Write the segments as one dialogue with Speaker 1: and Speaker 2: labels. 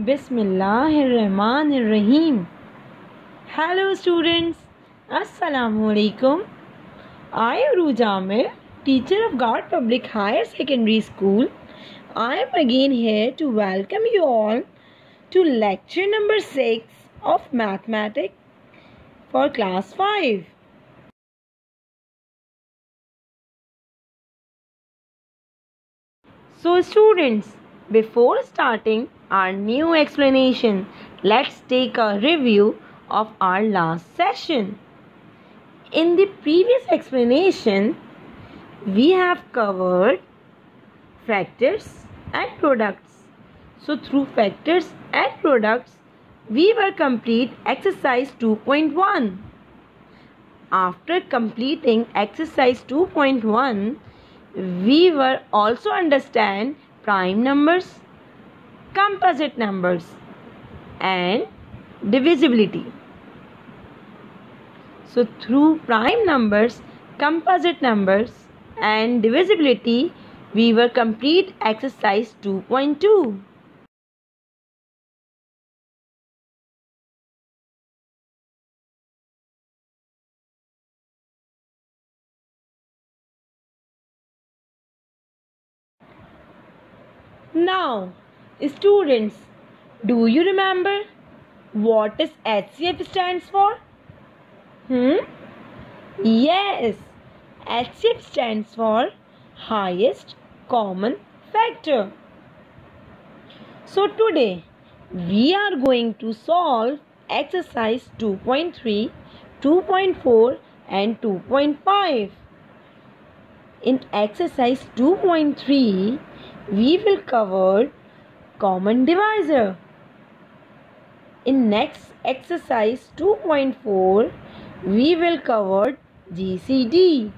Speaker 1: बिस्मिल्लाहिर्रहमानिर्रहीम। Hello students, अस्सलामुअलैकुम। I am Ruja Amir, teacher of God Public Higher Secondary School. I am again here to welcome you all to lecture number 6 of Mathematics for class 5. So students, before starting our new explanation, let's take a review of our last session. In the previous explanation, we have covered factors and products. So through factors and products, we were complete exercise 2.1. After completing exercise 2.1, we were also understand prime numbers, composite numbers and divisibility. So through prime numbers, composite numbers and divisibility, we were complete exercise 2.2. Now, students, do you remember what is HCF stands for? Yes, HCF stands for highest common factor. So today we are going to solve exercise 2.3, 2.4 and 2.5. In exercise 2.3, we will cover common divisor. In next exercise 2.4, we will cover GCD,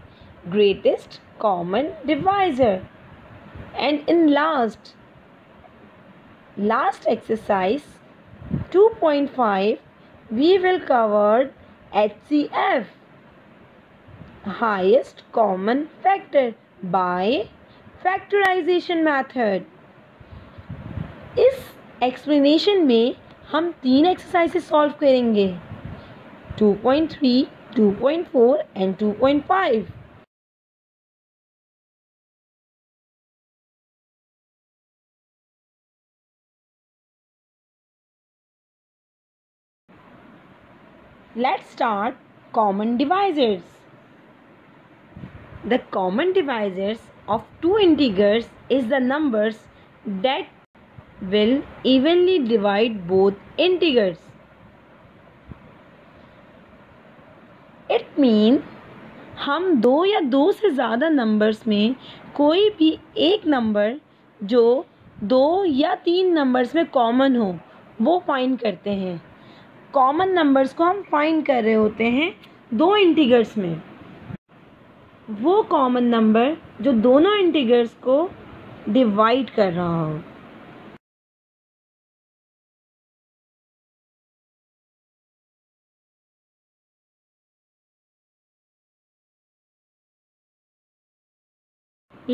Speaker 1: greatest common divisor. And in last exercise 2.5, we will cover HCF, highest common factor by factorisation method. इस explanation में हम 3 exercises solve करेंगे, 2.3, 2.4 and 2.5. Let's start common divisors. The common divisors of two integers is the numbers that will evenly divide both integers. It means हम दो या दो से ज़्यादा नंबर्स में कोई भी एक नंबर जो 2 या 3 नंबर्स में कॉमन हो वो फाइंड करते हैं. कॉमन नंबर्स को हम फाइंड कर रहे होते हैं दो इंटीगर्स में. वो कॉमन नंबर जो दोनों इंटीगर्स को डिवाइड कर रहा हो.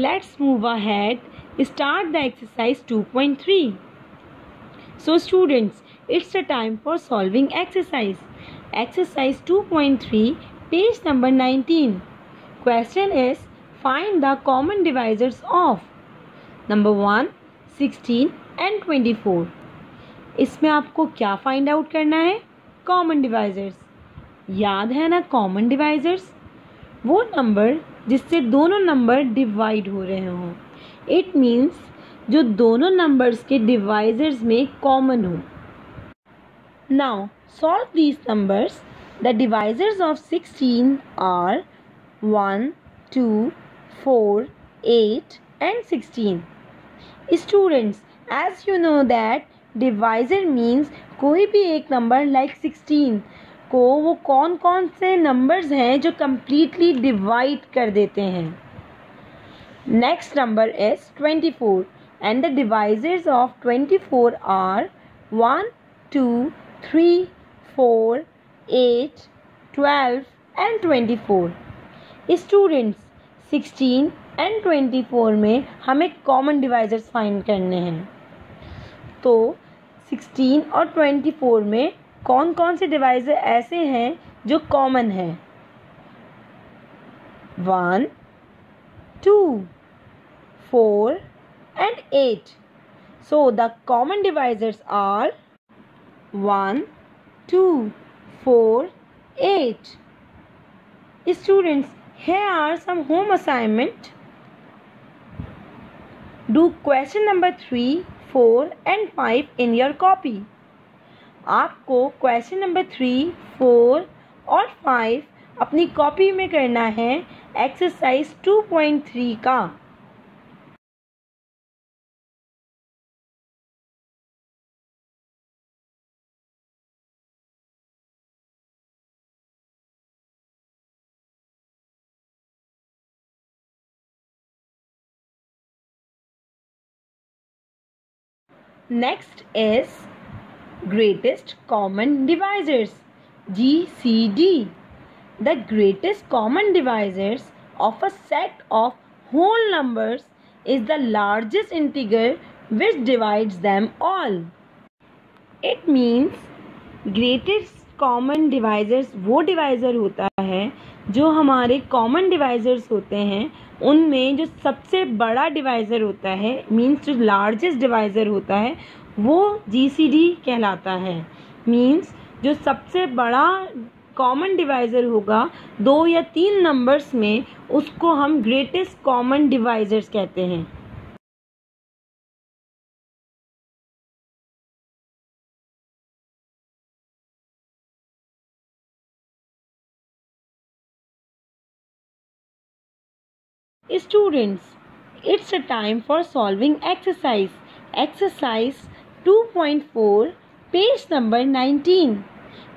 Speaker 1: Let's move ahead. Start the exercise 2.3. So students, it's the time for solving exercise. Exercise 2.3, page number 19. Question is, find the common divisors of number 1, 16 and 24. इसमें आपको क्या फाइंड आउट करना है? Common divisors. याद है ना कॉमन डिवाइजर्स? वो number जिससे दोनों नंबर डिवाइड हो रहे हों. इट मीन्स जो दोनों नंबर्स के डिवाइजर्स में कॉमन हो. Now solve these numbers. The divisors of 16 are 1, 2, 4, 8 and 16. Students, as you know that divisor means कोई भी एक नंबर like 16 को वो कौन कौन से नंबर्स हैं जो completely डिवाइड कर देते हैं. Next number is 24 and the divisors of 24 are 1, 2, 3, 4, 8, 12 and 24. Students, 16 and 24 में हमें कॉमन डिवाइजर्स फाइंड करने हैं. तो 16 और 24 में कौन कौन से डिवाइजर ऐसे हैं जो कॉमन हैं? 1, 2, 4 and 8. So the common divisors are 1, 2, 4, 8. Students, here are some home assignment. Do question number 3, 4 and 5 in your copy. आपको क्वेश्चन नंबर 3, 4 और 5 अपनी कॉपी में करना है एक्सरसाइज 2.3 का. Next is greatest common divisors, GCD. The greatest common divisors of a set of whole numbers is the largest integer which divides them all. It means greatest common divisors वो divisor होता है जो हमारे common divisors होते हैं उनमें जो सबसे बड़ा डिवाइज़र होता है, मीन्स जो लार्जेस्ट डिवाइज़र होता है वो GCD कहलाता है. मीन्स जो सबसे बड़ा कॉमन डिवाइज़र होगा 2 या 3 नंबर्स में उसको हम ग्रेटेस्ट कॉमन डिवाइज़र्स कहते हैं. Students, it's a time for solving exercise. Exercise 2.4, page number 19.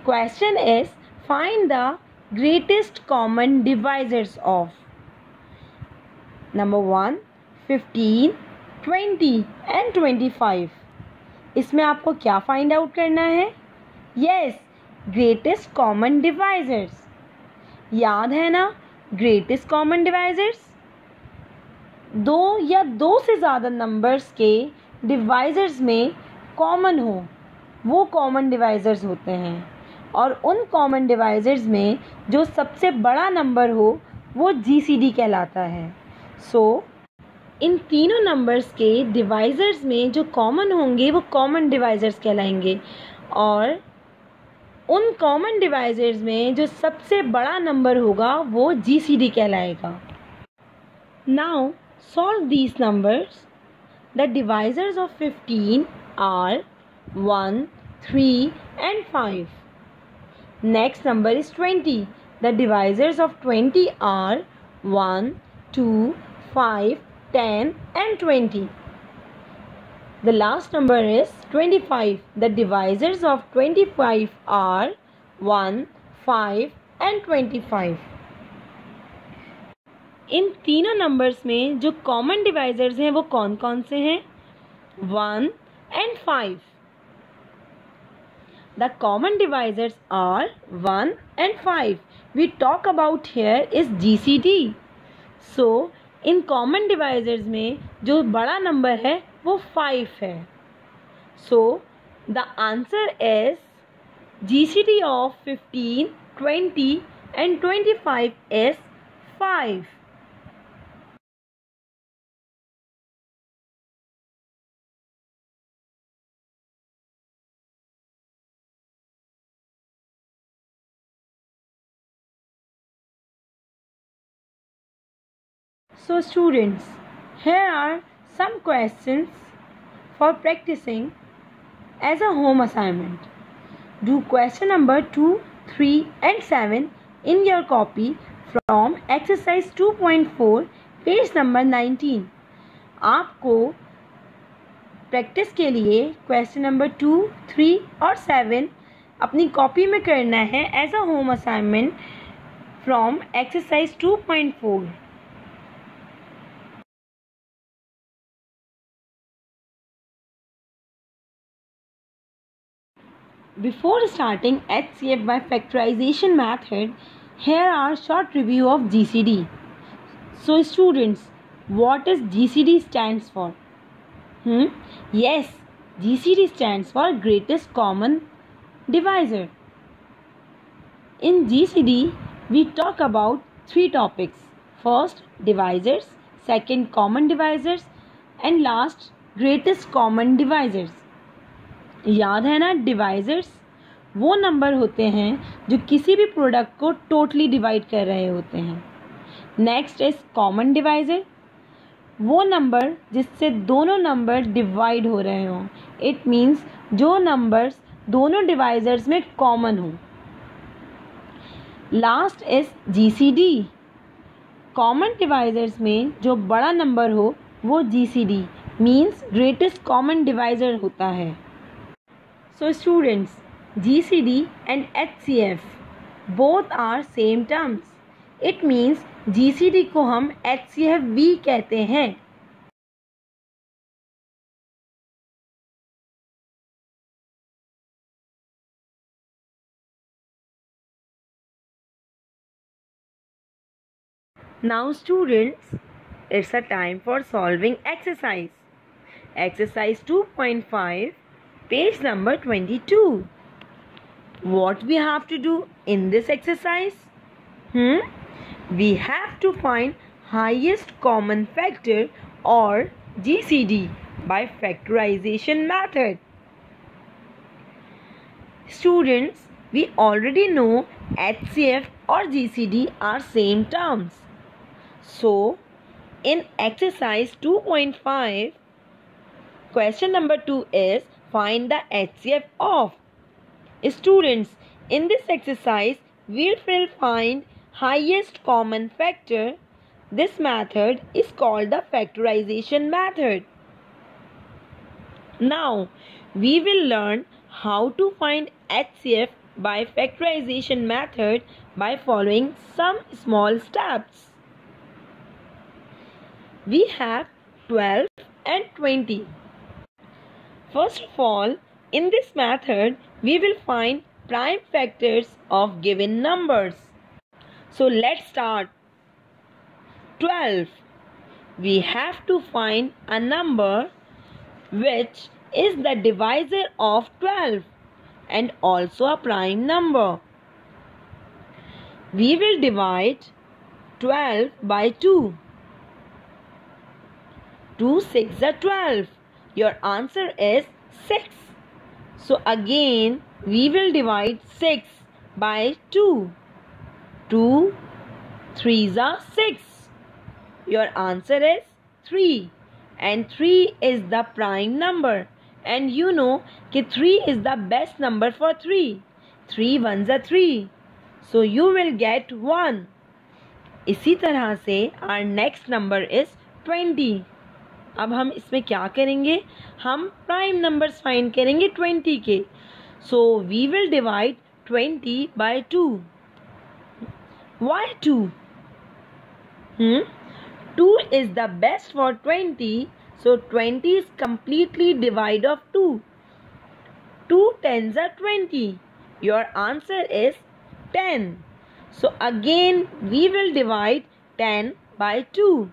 Speaker 1: Question is, find the greatest common divisors of number 1, 15, 20 and 25. इसमें आपको क्या फाइंड आउट करना है? Yes, greatest common divisors. याद है ना ग्रेटेस्ट कॉमन डिवाइजर्स? 2 या 2 से ज़्यादा नंबर्स के डिवाइजर्स में कॉमन हो वो कॉमन डिवाइजर्स होते हैं, और उन कॉमन डिवाइजर्स में जो सबसे बड़ा नंबर हो वो GCD कहलाता है. सो इन तीनों नंबर्स के डिवाइजर्स में जो कॉमन होंगे वो कॉमन डिवाइजर्स कहलाएंगे, और उन कॉमन डिवाइजर्स में जो सबसे बड़ा नंबर होगा वो GCD कहलाएगा. Now solve these numbers. The divisors of 15 are 1, 3 and 5. Next number is 20. The divisors of 20 are 1, 2, 5, 10 and 20. The last number is 25. The divisors of 25 are 1, 5 and 25. इन तीनों नंबर्स में जो कॉमन डिवाइजर्स हैं वो कौन कौन से हैं? 1 and 5. The common divisors are 1 and 5. We talk about here is GCD. So in common divisors में जो बड़ा नंबर है वो 5 है. So the answer is GCD of 15, 20 and 25 is 5. So students, here are some questions for practicing as a home assignment. Do question number 2, 3 and 7 in your copy from exercise 2.4, page number 19. आपको practice के लिए question number 2, 3 और 7 अपनी copy में करना है as a home assignment from exercise 2.4. Before starting HCF by factorization method, here are short review of GCD. So students, what is GCD stands for? Yes, GCD stands for greatest common divisor. In GCD, we talk about three topics. First, divisors. Second, common divisors. And last, greatest common divisors. याद है ना, divisors वो number होते हैं जो किसी भी product को टोटली डिवाइड कर रहे होते हैं. Next is common divisor. वो नंबर जिससे दोनों नंबर डिवाइड हो रहे हों. इट मीन्स जो नंबर्स दोनों डिवाइजर्स में कॉमन हो. Last is GCD. Common divisors में जो बड़ा नंबर हो वो GCD means greatest common divisor होता है. So students, GCD and HCF both are same terms. It means GCD को हम HCF भी कहते हैं. Now students, it's a time for solving exercise. Exercise 2.5. Page number 22. What we have to do in this exercise? We have to find highest common factor or GCD by factorization method. Students, we already know HCF or GCD are same terms. So, in exercise 2.5, question number 2 is find the HCF of. Students, in this exercise, we will find highest common factor. This method is called the factorization method. Now, we will learn how to find HCF by factorization method by following some small steps. We have 12 and 20. First of all, in this method, we will find prime factors of given numbers. So let's start. 12. We have to find a number which is the divisor of 12 and also a prime number. We will divide 12 by 2. 2 6 are 12. Your answer is 6. So again we will divide 6 by 2. 2 3s are 6. Your answer is 3. And 3 is the prime number. And you know that 3 is the best number for 3. 3 1s are 3. So you will get 1. इसी तरह से our next number is 20. अब हम इसमें क्या करेंगे, हम prime numbers find करेंगे 20 के. So we will divide 20 by 2. Why 2? 2 is the best for 20. So 20 is completely divide of 2. 2 10s are 20. Your answer is 10. So again we will divide 10 by 2.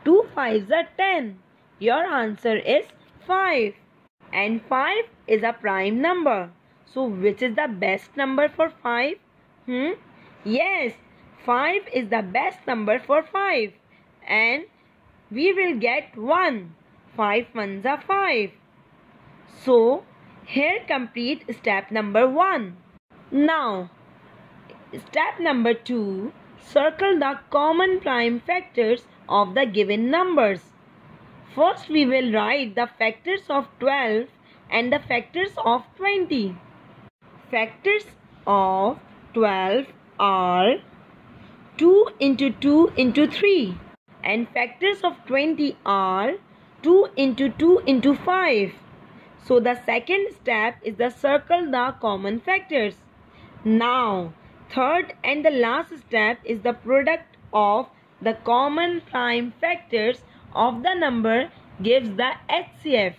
Speaker 1: 2 5s are 10. Your answer is 5. And 5 is a prime number. So which is the best number for 5? Yes, 5 is the best number for 5. And we will get 1. 5 1s are 5. So here complete step number 1. Now step number 2. Circle the common prime factors of the given numbers. First we will write the factors of 12 and the factors of 20. Factors of 12 are 2 into 2 into 3 and factors of 20 are 2 into 2 into 5. So the second step is the circle the common factors. Now third and the last step is the product of the common prime factors of the number gives the HCF.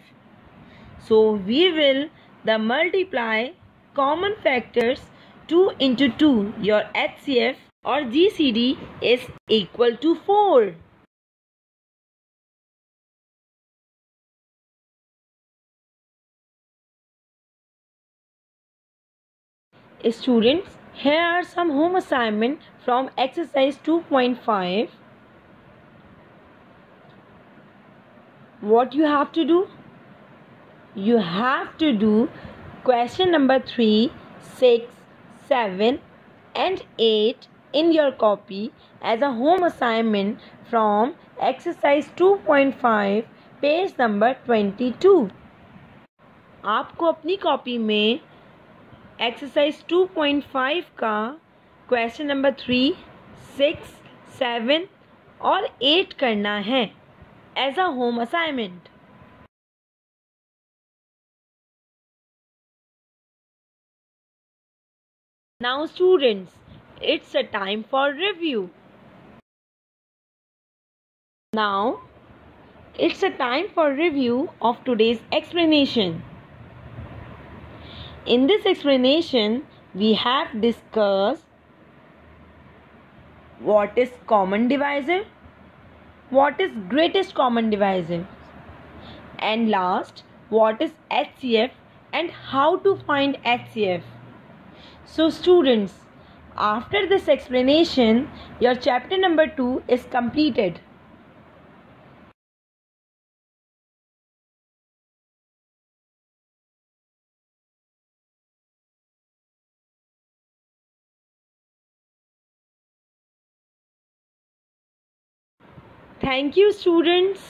Speaker 1: So we will the multiply common factors 2 into 2. Your HCF or GCD is equal to 4. Students, here are some home assignment from exercise 2.5. What you have to do? You have to do question number 3, 6, 7 and 8 in your copy as a home assignment from exercise 2.5 page number 22. आपको अपनी copy में exercise 2.5 का question number 3, 6, 7 और 8 करना है as a home assignment. Now students, it's a time for review. Now, it's a time for review of today's explanation. In this explanation, we have discussed what is common divisor, what is greatest common divisor, and last, what is HCF and how to find HCF. So students, after this explanation, your chapter number 2 is completed. Thank you students.